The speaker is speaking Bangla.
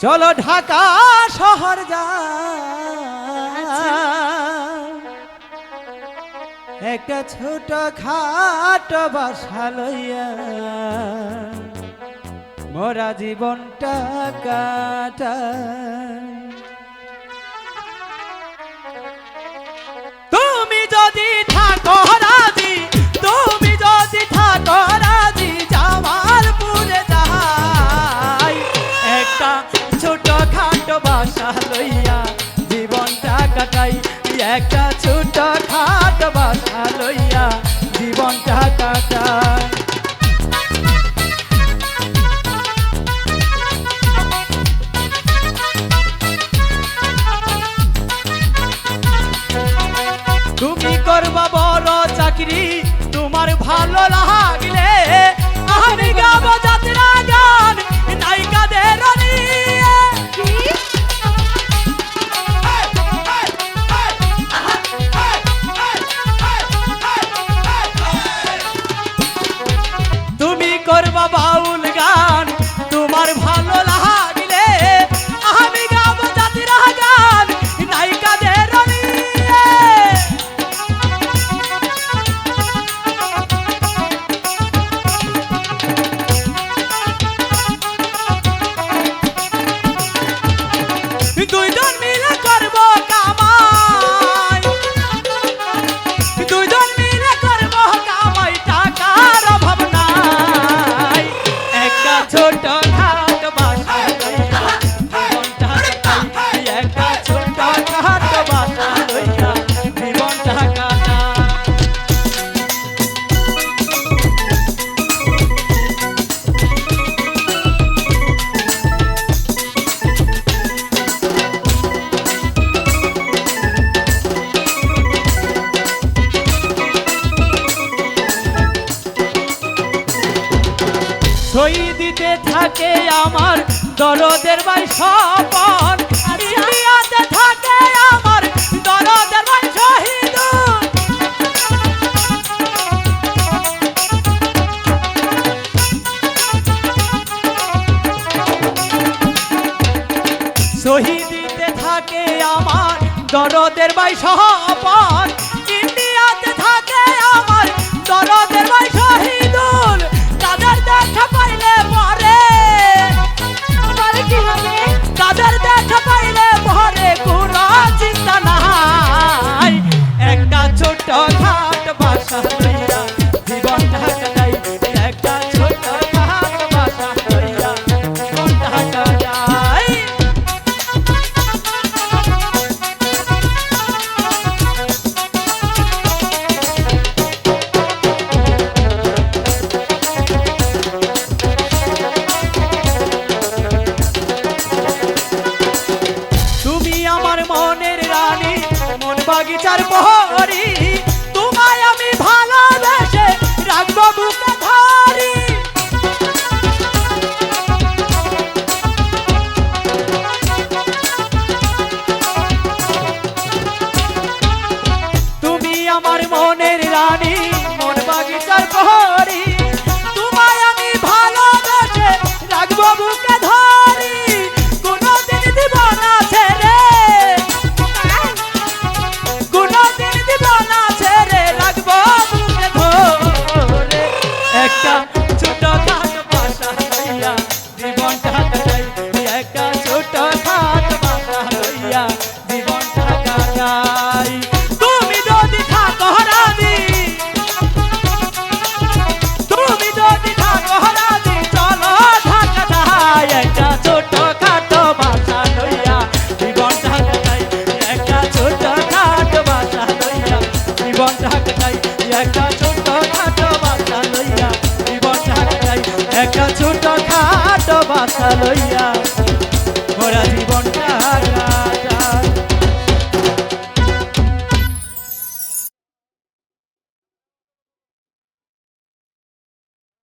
চলো ঢাকা শহর যা একটা ছোট খাট বাসা লইয়া মোরা জীবনটা কাটাই। তুমি যদি থাকো রাজি, তুমি যদি থাকো রাজি, জামালপুরে যাই একটা ছোট খাট বাসা লইয়া জীবনটা কাটাই। একটা ছোট খাট বাসা লইয়া জীবনটা কাটাই। তুমি করবা বড় চাকরি, তোমার ভালো লাগলে আমি গাবো যাত্রা গান নায়িকাদের নিয়ে। তুমি করবা বাউল গান, তোমার ভালো লাগলে আমি গাবো যাত্রা গান নায়িকাদের নিয়ে। দুইজন মিলে করব কামাই, দুইজন মিলে করব কামাই, টাকার অভাব নাই। একটা ছোট খাট বাসা লইয়া জীবনটা কাটাই। একটা ছোট খাট বাসা লইয়া জীবনটা কাটাই। সই দিতে থাকে আমার দরদের ভাই স্বপন, ইন্ডিয়াতে থাকে আমার দরদের ভাই শহীদ। সই দিতে থাকে আমার দরদের ভাই স্বপন, ইন্ডিয়াতে থাকে আমার দরদের ভাই শহীদুল। তাদের দেখা পাইলে পরে কি হবে, তাদের দেখা পাইলে পরে কোনো চিন্তা নাই। একটা ছোট খাট বাসা লইয়া জীবনটা কাটাই। একটা ছোট খাট বাসা লইয়া জীবনটা কাটাই। মনের রানী, মন বাগিচার প্রহরী, তোমায় আমি ভালোবেসে রাখবো বুকে ধরি। তুমি আমার মনের রানী, মন বাগিচার প্রহরী, তোমায় আমি ভালোবেসে রাখবো বুকে ধরি। কোনদিন দিব না ছেড়ে, কোনদিন দিব না ছেড়ে, রাখবো বুকে ধরে। একটা ছোট খাট বাসা লইয়া জীবনটা কাটাই। একটা ছোট খাট বাসা লইয়া জীবনটা কাটাই। তুমি যদি থাকো রাজি, তুমি যদি থাকো রাজি, চলো ঢাকা যাই। একটা ছোট খাট বাসা লইয়া জীবনটা কাটাই। একটা ছোট খাট বাসা লইয়া জীবনটা কাটাই। একটা ছোট খাট বাসা লইয়া জীবনটা কাটাই। একটা ছোট খাট বাসা লইয়া মোরা